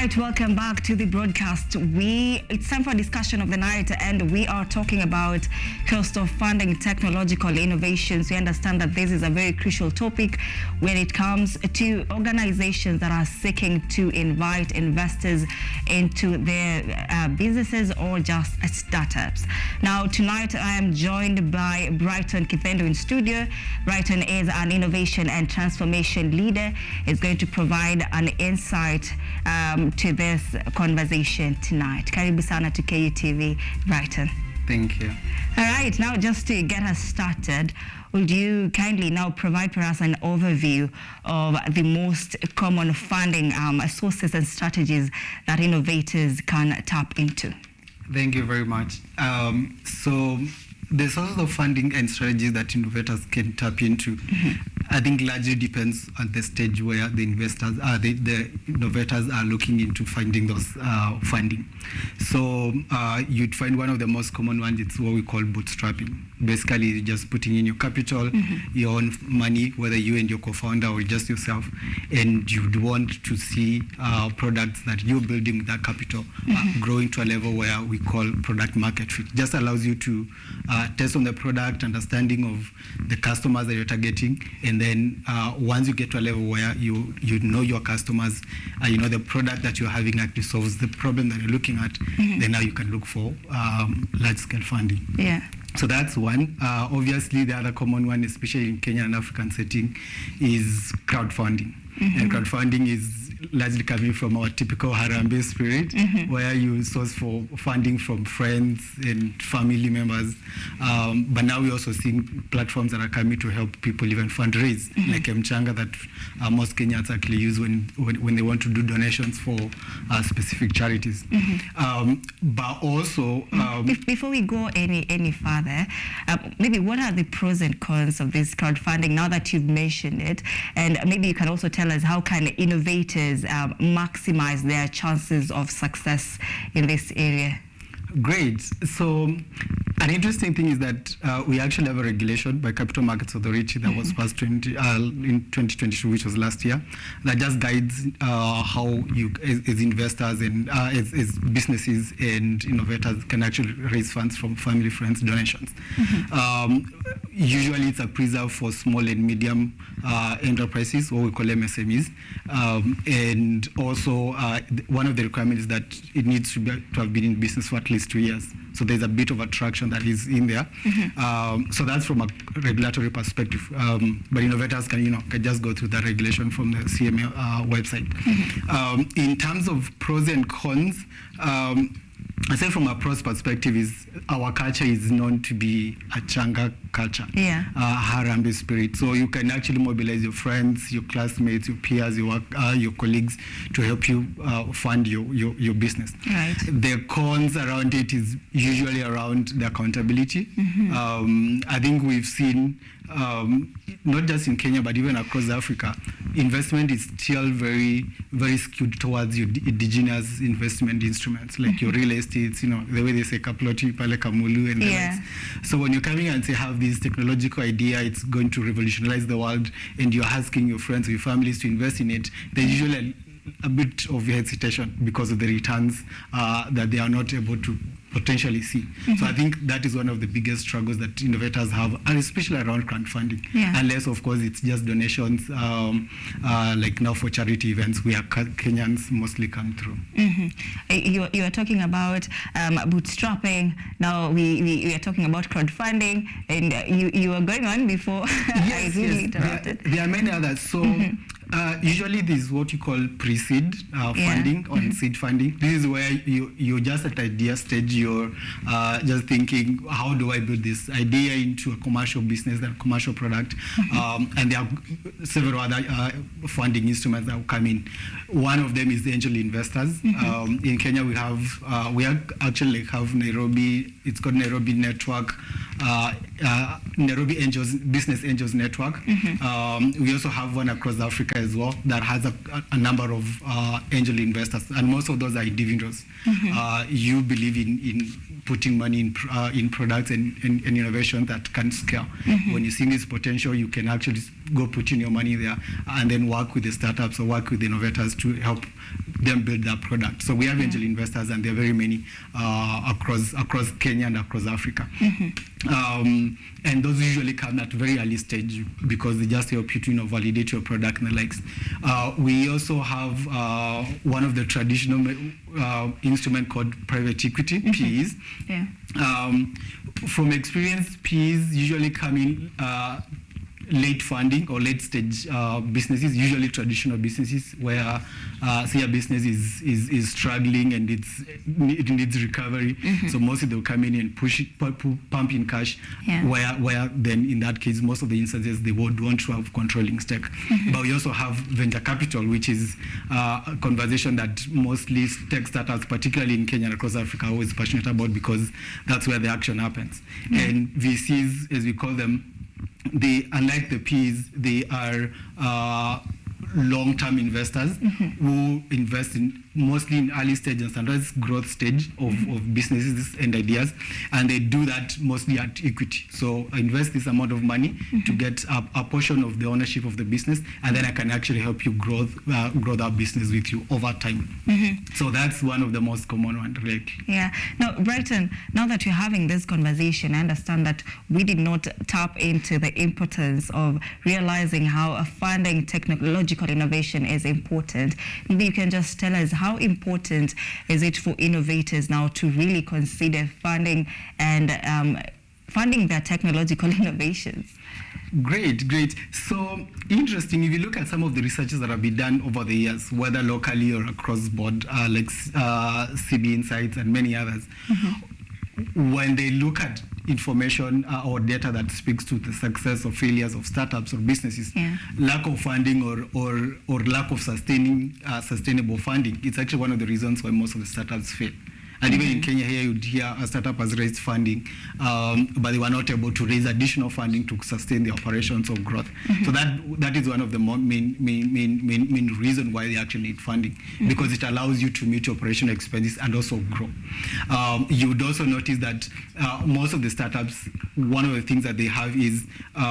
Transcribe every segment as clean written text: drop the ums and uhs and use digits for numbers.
right, welcome back to the broadcast. It's time for a discussion of the night, and we are talking about cost of funding technological innovations. We understand that this is a very crucial topic when it comes to organizations that are seeking to invite investors into their businesses or just startups. Now, tonight I am joined by Brighton Kipendo in studio. Brighton is an innovation and transformation leader. Is going to provide an insight to this conversation tonight. Karibu sana to KUTV, Brighton. Thank you. All right, now just to get us started, would you kindly now provide for us an overview of the most common funding sources and strategies that innovators can tap into? Thank you very much. So the sources of funding and strategies that innovators can tap into, I think largely depends on the stage where the investors are, the innovators are looking into finding those funding. So you'd find one of the most common ones, it's what we call bootstrapping. Basically, you're just putting in your capital, your own money, whether you and your co-founder or just yourself, and you'd want to see products that you're building with that capital growing to a level where we call product market fit. Just allows you to test on the product, understanding of the customers that you're targeting, and then once you get to a level where you know your customers, you know the product that you're having actually solves the problem that you're looking at, then now you can look for large-scale funding. Yeah. So that's one. Obviously, the other common one, especially in Kenya and African setting, is crowdfunding. And crowdfunding is largely coming from our typical Harambee spirit, where you source for funding from friends and family members. But now we're also seeing platforms that are coming to help people even fundraise, like Mchanga that most Kenyans actually use when they want to do donations for specific charities. But also... Before we go any further, maybe what are the pros and cons of this crowdfunding now that you've mentioned it? And maybe you can also tell us how can innovators maximize their chances of success in this area? Great. So an interesting thing is that we actually have a regulation by Capital Markets Authority that was passed in 2022, which was last year, that just guides how you, as investors and as businesses and innovators, can actually raise funds from family, friends, donations. Usually it's a preserve for small and medium enterprises, what we call MSMEs. And also one of the requirements is that it needs to have been in business for at least 2 years. So there's a bit of attraction that is in there. So that's from a regulatory perspective. But innovators can just go through that regulation from the CMA website. In terms of pros and cons, I say from a pros perspective is our culture is known to be a Changa culture, Harambee spirit. So you can actually mobilize your friends, your classmates, your peers, your colleagues to help you fund your business. Right. The cons around it is usually around the accountability. I think we've seen, not just in Kenya, but even across Africa, investment is still very, very skewed towards your indigenous investment instruments, like your real estates, the way they say kaploti, pale kamulu, and the likes. So when you're coming and say, have this technological idea, it's going to revolutionize the world, and you're asking your friends or your families to invest in it, there's usually a bit of hesitation because of the returns that they are not able to potentially see. So I think that is one of the biggest struggles that innovators have, and especially around crowdfunding. Unless, of course, it's just donations, like now for charity events where Kenyans mostly come through. You are talking about bootstrapping. Now we are talking about crowdfunding, and you were going on before I really interrupted. There are many others. So usually this is what you call pre-seed funding or seed funding. This is where you're just at idea stage. You're just thinking, how do I build this idea into a commercial business, a commercial product? And there are several other funding instruments that will come in. One of them is the angel investors. In Kenya, we actually have Nairobi. It's called Nairobi Network Nairobi Business Angels Network. We also have one across Africa as well that has a number of angel investors, and most of those are individuals. You believe in putting money in products and innovation that can scale. When you see this potential, you can actually go put in your money there and then work with the startups or work with the innovators to help them build that product. So we have angel investors, and there are very many across Kenya and across Africa. And those usually come at very early stage because they just help you to validate your product and the likes. We also have one of the traditional instrument called private equity, PEs. Yeah. From experience, PEs usually come in late funding or late stage businesses, usually traditional businesses where say a business is struggling and it needs recovery. So mostly they'll come in and pump in cash, where then in that case most of the instances they would want to have controlling stake. But we also have venture capital, which is a conversation that mostly tech startups, particularly in Kenya and across Africa, are always passionate about because that's where the action happens. And VCs, as we call them, they, unlike the Ps, they are long-term investors who invest in mostly in early stage and sometimes growth stage of businesses and ideas, and they do that mostly at equity. So I invest this amount of money to get a portion of the ownership of the business, and then I can actually help you grow that business with you over time. So that's one of the most common ones, right? Yeah. Now, Brighton, now that you're having this conversation, I understand that we did not tap into the importance of realizing how funding technological innovation is important. Maybe you can just tell us, how important is it for innovators now to really consider funding and funding their technological innovations? Great. So interesting, if you look at some of the researches that have been done over the years, whether locally or across board, like CB Insights and many others, when they look at information or data that speaks to the success or failures of startups or businesses, lack of funding or lack of sustainable funding, it's actually one of the reasons why most of the startups fail. And even in Kenya here, you'd hear a startup has raised funding, but they were not able to raise additional funding to sustain the operations or growth. So that is one of the main reason why they actually need funding, because it allows you to meet your operational expenses and also grow. You would also notice that most of the startups, one of the things that they have is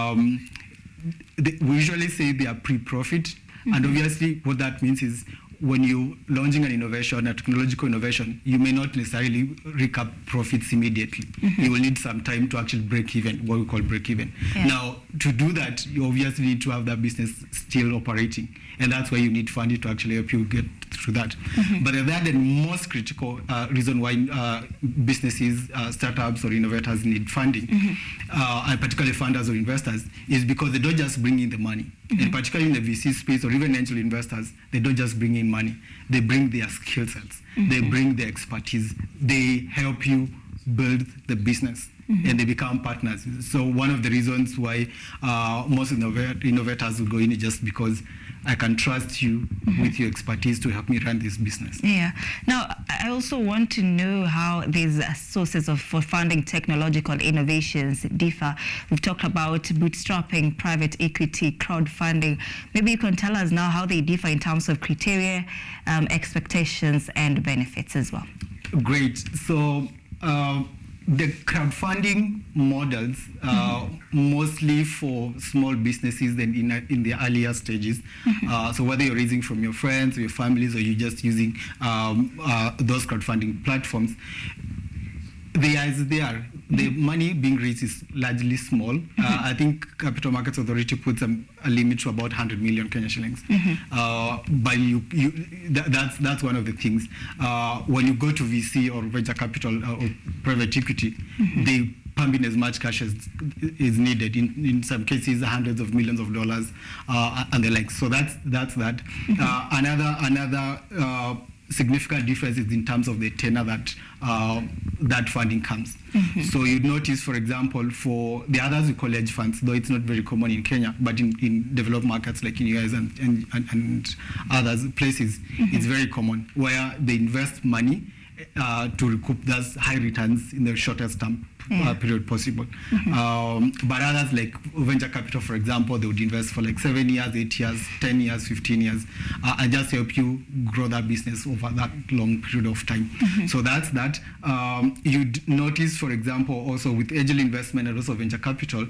we usually say they are pre-profit, and obviously what that means is when you're launching an innovation, a technological innovation, you may not necessarily reap up profits immediately. You will need some time to actually break even, what we call break even. Now, to do that, you obviously need to have that business still operating. And that's why you need funding to actually help you get through that. But the most critical reason why businesses, startups or innovators need funding, and particularly funders or investors, is because they don't just bring in the money. And particularly in the VC space or even angel investors, they don't just bring in money. They bring their skill sets. They bring their expertise. They help you build the business. And they become partners. So one of the reasons why most innovators will go in is just because I can trust you with your expertise to help me run this business. Yeah. Now, I also want to know how these sources for funding technological innovations differ. We've talked about bootstrapping, private equity, crowdfunding. Maybe you can tell us now how they differ in terms of criteria, expectations, and benefits as well. Great. So, the crowdfunding models mostly for small businesses and in the earlier stages. So whether you're raising from your friends or your families, or you're just using those crowdfunding platforms, they are as they are. The money being raised is largely small. I think Capital Markets Authority puts a limit to about 100 million Kenya shillings. But that's one of the things. When you go to VC or venture capital or private equity, they pump in as much cash as is needed. In some cases, hundreds of millions of dollars and the like. So that's that. Another significant difference is in terms of the tenor that funding comes. So you'd notice, for example, for the others we call hedge funds, though it's not very common in Kenya, but in developed markets like in US and other places, it's very common, where they invest money to recoup those high returns in the shortest term period possible. But others, like venture capital, for example, they would invest for like 7 years, 8 years, 10 years, 15 years, and just help you grow that business over that long period of time. So that's that. You'd notice, for example, also with angel investment and also venture capital,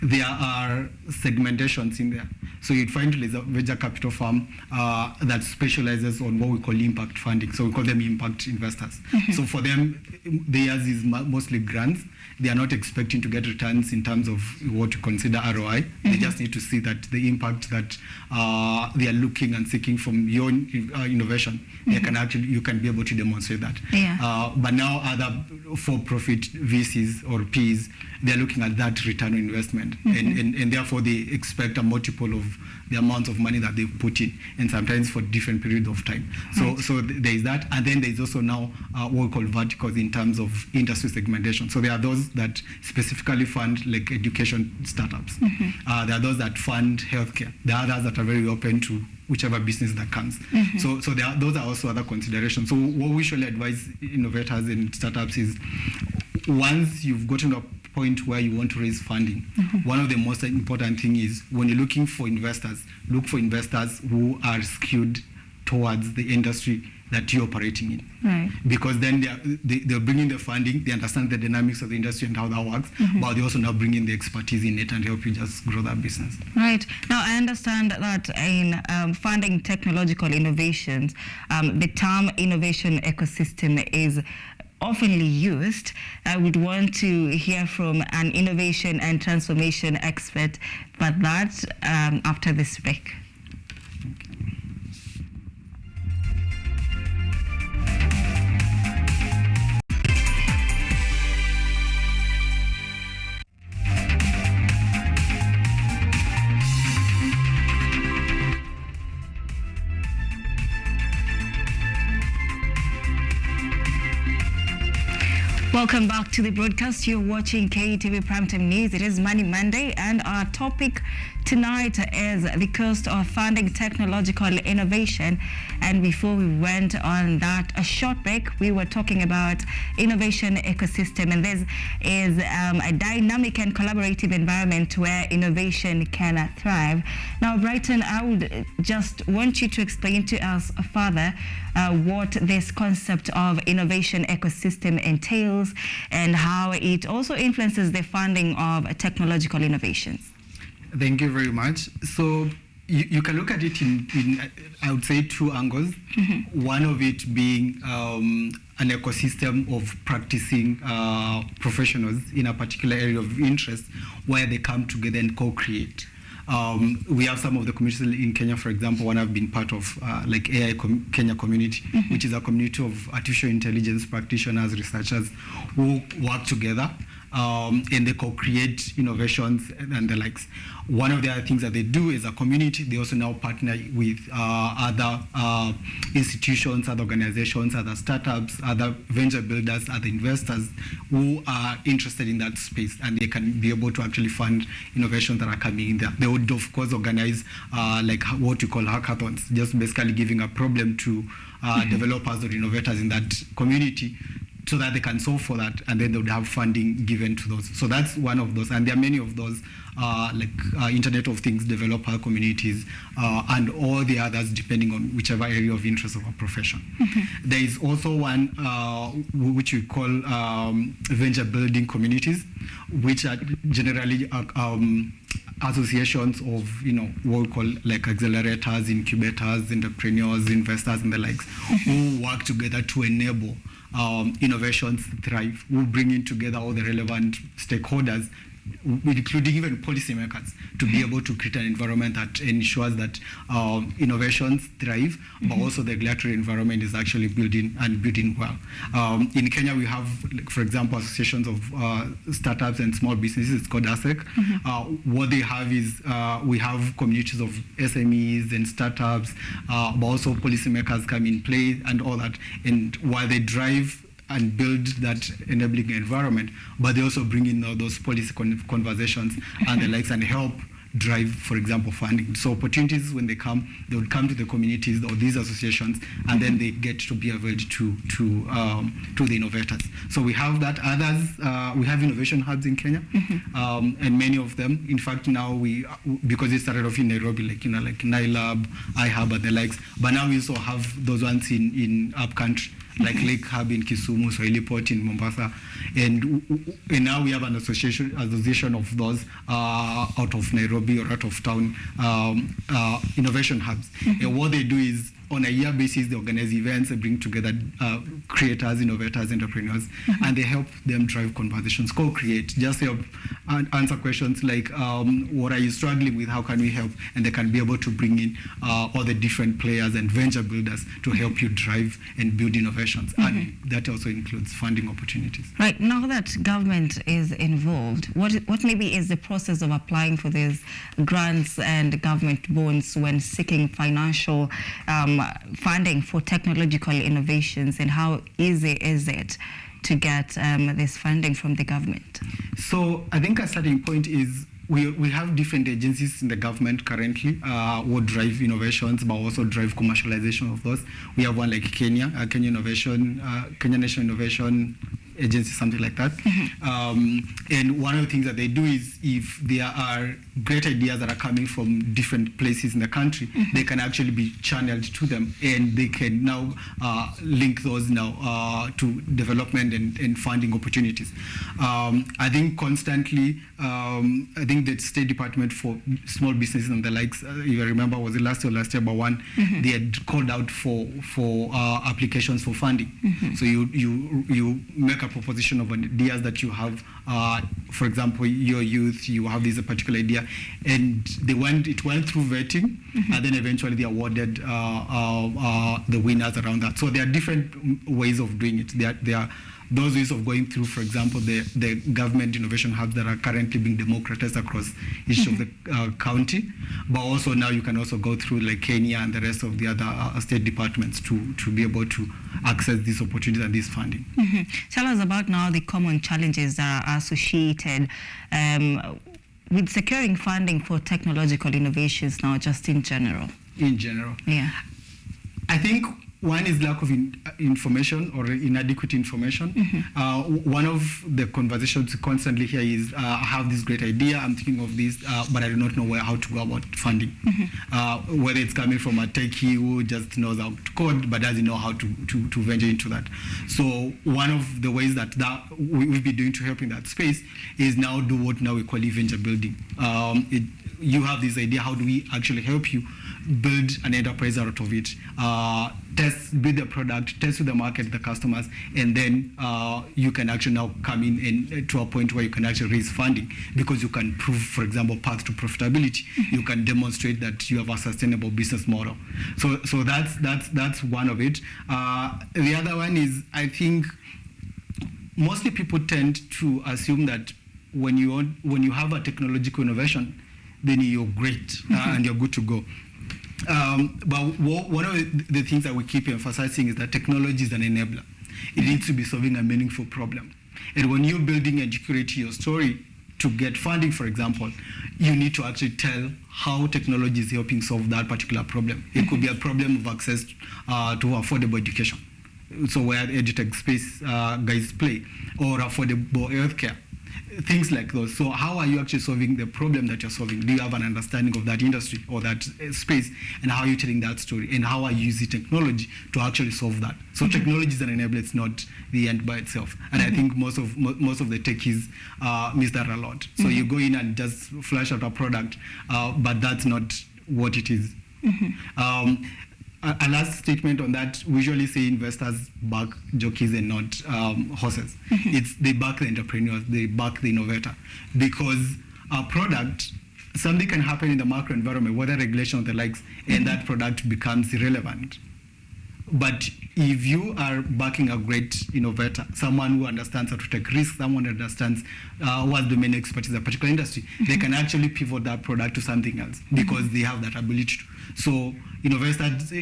there are segmentations in there. So you'd find there's a venture capital firm that specializes on what we call impact funding. So we call them impact investors. So for them, theirs is mostly grants. They are not expecting to get returns in terms of what you consider ROI. They just need to see that the impact that they are looking and seeking from your innovation, you can be able to demonstrate that. But now other for-profit VCs or Ps, they are looking at that return on investment, and therefore they expect a multiple of the amount of money that they've put in, and sometimes for different periods of time. So there is that, and then there is also now what we call verticals in terms of industry segmentation. So there are those that specifically fund like education startups. There are those that fund healthcare. There are others that are very open to whichever business that comes. So those are also other considerations. So what we usually advise innovators and startups is, once you've gotten a point where you want to raise funding, one of the most important thing is, when you're looking for investors, look for investors who are skewed towards the industry that you're operating in. Right. Because then they're bringing the funding, they understand the dynamics of the industry and how that works, but they also now bring in the expertise in it and help you just grow that business. Right. Now, I understand that in funding technological innovations, the term innovation ecosystem is oftenly used. I would want to hear from an innovation and transformation expert, but that after this break. Welcome back to the broadcast. You're watching KUTV Primetime News. It is Money Monday, and our topic tonight is the cost of funding technological innovation. And before we went on that a short break, we were talking about innovation ecosystem, and this is a dynamic and collaborative environment where innovation can thrive. Now, Brighton, I would just want you to explain to us further what this concept of innovation ecosystem entails and how it also influences the funding of technological innovations. Thank you very much. So you can look at it in I would say, two angles. One of it being an ecosystem of practicing professionals in a particular area of interest where they come together and co-create. We have some of the communities in Kenya, for example. One I've been part of, like AI Kenya community, which is a community of artificial intelligence practitioners, researchers who work together and they co-create innovations and the likes. One of the other things that they do as a community, they also now partner with other institutions, other organizations, other startups, other venture builders, other investors who are interested in that space, and they can be able to actually fund innovations that are coming in there. They would, of course, organize like what you call hackathons, just basically giving a problem to developers or innovators in that community, so that they can solve for that, and then they would have funding given to those. So that's one of those, and there are many of those, like Internet of Things developer communities, and all the others, depending on whichever area of interest of a profession. There is also one which we call venture building communities, which are generally associations of, what we call like accelerators, incubators, entrepreneurs, investors, and the likes, who work together to enable innovations thrive. We'll bring in together all the relevant stakeholders, including even policymakers, to be able to create an environment that ensures that innovations thrive, but also the regulatory environment is actually building well. In Kenya, we have, like, for example, associations of startups and small businesses. It's called ASEC. What they have is we have communities of SMEs and startups, but also policymakers come in play and all that. And while they drive and build that enabling environment, but they also bring in all those policy conversations and the likes, and help drive, for example, funding. So opportunities, when they come, they would come to the communities or these associations, and then they get to be available to the innovators. So we have that. Others, we have innovation hubs in Kenya, and many of them. In fact, now because it started off in Nairobi, like NILAB, iHub, and the likes. But now we also have those ones in upcountry, like Lake Hub in Kisumu, Swahili Port in Mombasa, and now we have an association of those out of Nairobi or out of town innovation hubs. And what they do is, on a year basis, they organize events, they bring together creators, innovators, entrepreneurs, and they help them drive conversations, co-create, just help answer questions like, what are you struggling with, how can we help? And they can be able to bring in all the different players and venture builders to help you drive and build innovations. And that also includes funding opportunities. Right, now that government is involved, what maybe is the process of applying for these grants and government bonds when seeking financial funding for technological innovations, and how easy is it to get this funding from the government? So I think a starting point is we have different agencies in the government currently what drive innovations but also drive commercialization of those. We have one like Kenya National Innovation Agency, something like that. And one of the things that they do is, if there are great ideas that are coming from different places in the country, they can actually be channeled to them, and they can now link those now to development and funding opportunities. I think constantly, I think the State Department for Small Businesses and the likes, if I remember, was it last year, but one, they had called out for applications for funding. So you make a proposition of ideas that you have. For example, your youth, you have this particular idea, and it went through vetting, and then eventually they awarded the winners around that. So there are different ways of doing it. There are those ways of going through, for example, the government innovation hubs that are currently being democratized across each of the county. But also now you can also go through like Kenya and the rest of the other state departments to be able to access these opportunities and this funding. Tell us about now the common challenges that are associated with securing funding for technological innovations now, just in general. In general. Yeah. I think one is lack of information or inadequate information. One of the conversations we constantly hear is, I have this great idea, I'm thinking of this, but I do not know how to go about funding. Whether it's coming from a techie who just knows how to code, but doesn't know how to venture into that. So one of the ways that we've been doing to help in that space is now do what now we call venture building. You have this idea, how do we actually help you build an enterprise out of it? Build the product, test with the market, the customers, and then you can actually now come in and to a point where you can actually raise funding, because you can prove, for example, path to profitability. You can demonstrate that you have a sustainable business model. So that's one of it. The other one is, I think mostly people tend to assume that when you have a technological innovation, then you're great and you're good to go. But one of the things that we keep emphasizing is that technology is an enabler. It needs to be solving a meaningful problem. And when you're building and curating your story to get funding, for example, you need to actually tell how technology is helping solve that particular problem. It could be a problem of access to affordable education, so where the edutech space guys play, or affordable healthcare. Things like those. So how are you actually solving the problem that you're solving? Do you have an understanding of that industry or that space, and how are you telling that story, and how are you using technology to actually solve that? So technology is an enabler, it's not the end by itself. And I think most of the techies miss that a lot. So you go in and just flash out a product, but that's not what it is. A last statement on that, we usually say investors back jockeys and not horses. They back the entrepreneurs, they back the innovator, because a product, something can happen in the macro environment, whether regulation or the likes, and that product becomes irrelevant. But if you are backing a great innovator, someone who understands how to take risks, someone who understands what domain expertise in a particular industry, they can actually pivot that product to something else, because they have that ability to. So investors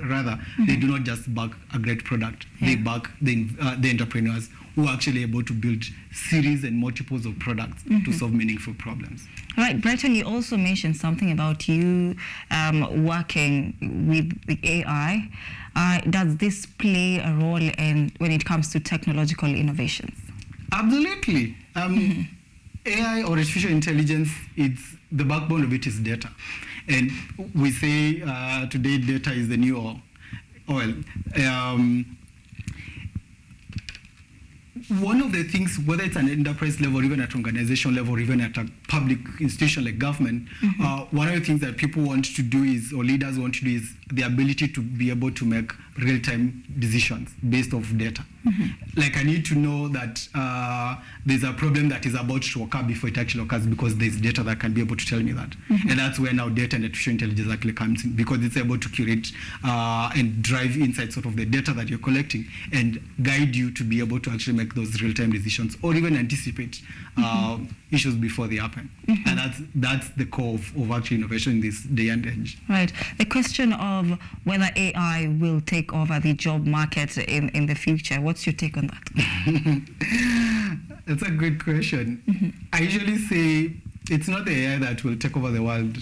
rather, they do not just back a great product. They back the entrepreneurs who are actually able to build series and multiples of products to solve meaningful problems. Right, Brighton, you also mentioned something about you working with the AI. Does this play a role when it comes to technological innovations? Absolutely. AI or artificial intelligence, it's the backbone of it is data. And we say today data is the new oil. One of the things, whether it's an enterprise level, or even at organization level, or even at a public institution like government, one of the things that people want to do is, or leaders want to do, is the ability to be able to make real-time decisions based off data. Like, I need to know that there's a problem that is about to occur before it actually occurs, because there's data that can be able to tell me that. And that's where now data and artificial intelligence actually comes in, because it's able to curate and drive insights out of the data that you're collecting and guide you to be able to actually make those real-time decisions, or even anticipate issues before they happen. And that's the core of actually innovation in this day and age. Right. The question of whether AI will take over the job market in the future, what's your take on that? That's a good question. I usually say it's not the AI that will take over the world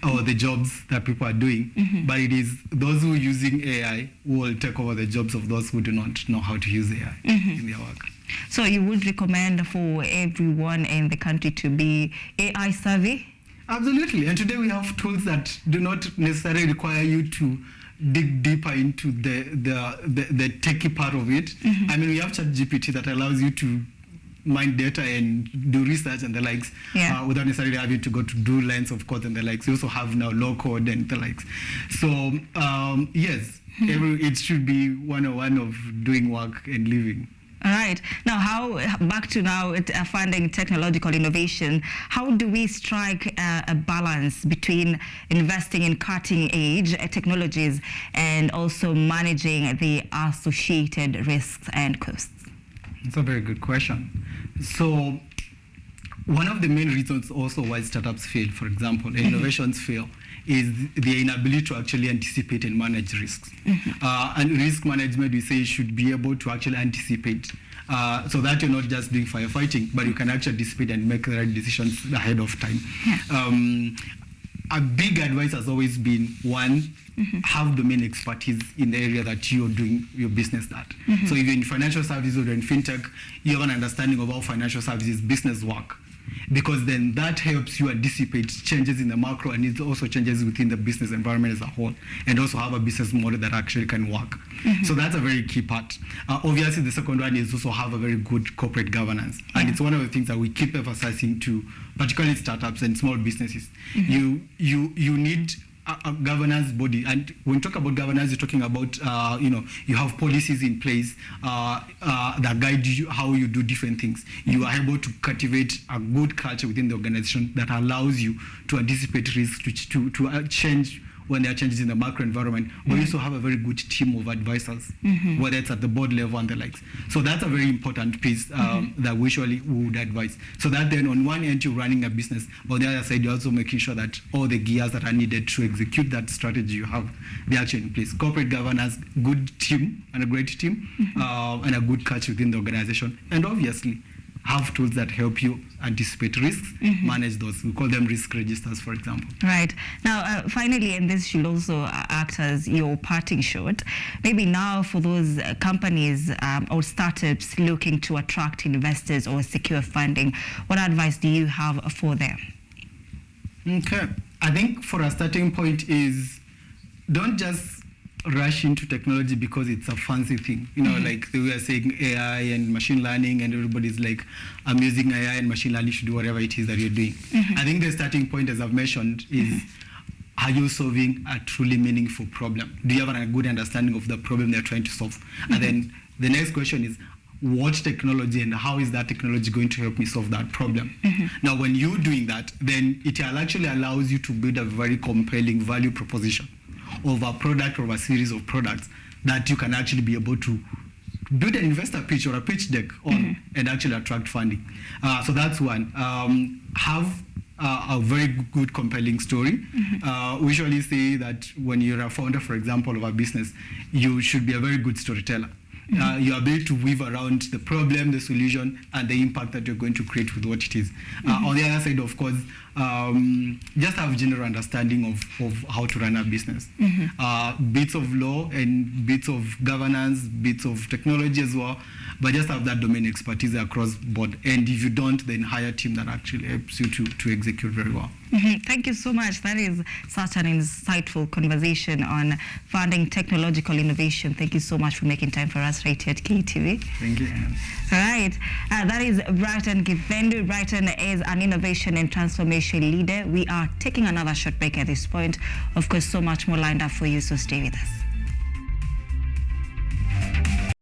or the jobs that people are doing, but it is those who are using AI who will take over the jobs of those who do not know how to use AI in their work. So you would recommend for everyone in the country to be AI savvy? Absolutely. And today we have tools that do not necessarily require you to dig deeper into the techie part of it. I mean, we have ChatGPT that allows you to mine data and do research and the likes, without necessarily having to go to do lines of code and the likes. We also have now low code and the likes. So yes, it should be 101 of doing work and living. All right. Now, back to funding technological innovation, how do we strike a balance between investing in cutting-edge technologies and also managing the associated risks and costs? That's a very good question. So one of the main reasons also why startups fail, for example, and innovations fail, is the inability to actually anticipate and manage risks. And risk management, we say, should be able to actually anticipate, so that you're not just doing firefighting, but you can actually anticipate and make the right decisions ahead of time. A big advice has always been, one, have domain expertise in the area that you're doing your business at. So if you're in financial services or in fintech, you have an understanding of how financial services business work, because then that helps you anticipate changes in the macro, and it also changes within the business environment as a whole, and also have a business model that actually can work. So that's a very key part. Obviously, the second one is also have a very good corporate governance, and it's one of the things that we keep emphasizing to particularly startups and small businesses. You need a governance body, and when you talk about governance, you're talking about you have policies in place that guide you how you do different things. You are able to cultivate a good culture within the organization that allows you to anticipate risks, to change when there are changes in the macro environment, but you also have a very good team of advisors, whether it's at the board level and the likes. So that's a very important piece that we usually would advise. So that then on one end you're running a business, but on the other side you're also making sure that all the gears that are needed to execute that strategy you have, they're actually in place. Corporate governance, good team and a great team, and a good culture within the organization, and obviously have tools that help you anticipate risks, manage those. We call them risk registers, for example. Right. Now, finally, and this should also act as your parting shot, maybe now for those companies or startups looking to attract investors or secure funding, what advice do you have for them? Okay. I think for a starting point is don't just rush into technology because it's a fancy thing. Like we are saying AI and machine learning, and everybody's like, I'm using AI and machine learning to do whatever it is that you're doing. I think the starting point, as I've mentioned, is are you solving a truly meaningful problem? Do you have a good understanding of the problem they're trying to solve? And then the next question is, what technology and how is that technology going to help me solve that problem? Now, when you're doing that, then it actually allows you to build a very compelling value proposition of a product or a series of products that you can actually be able to build an investor pitch or a pitch deck on and actually attract funding. So that's one. Have a very good, compelling story. We usually say that when you're a founder, for example, of a business, you should be a very good storyteller. You are able to weave around the problem, the solution, and the impact that you're going to create with what it is. On the other side, of course, just have general understanding of how to run a business. Bits of law and bits of governance, bits of technology as well, but just have that domain expertise across board. And if you don't, then hire a team that actually helps you to execute very well. Thank you so much. That is such an insightful conversation on funding technological innovation. Thank you so much for making time for us right here at KUTV. Thank you. All right. That is Brighton Kivendu. Brighton is an innovation and transformation leader. We are taking another short break at this point. Of course, so much more lined up for you, so stay with us.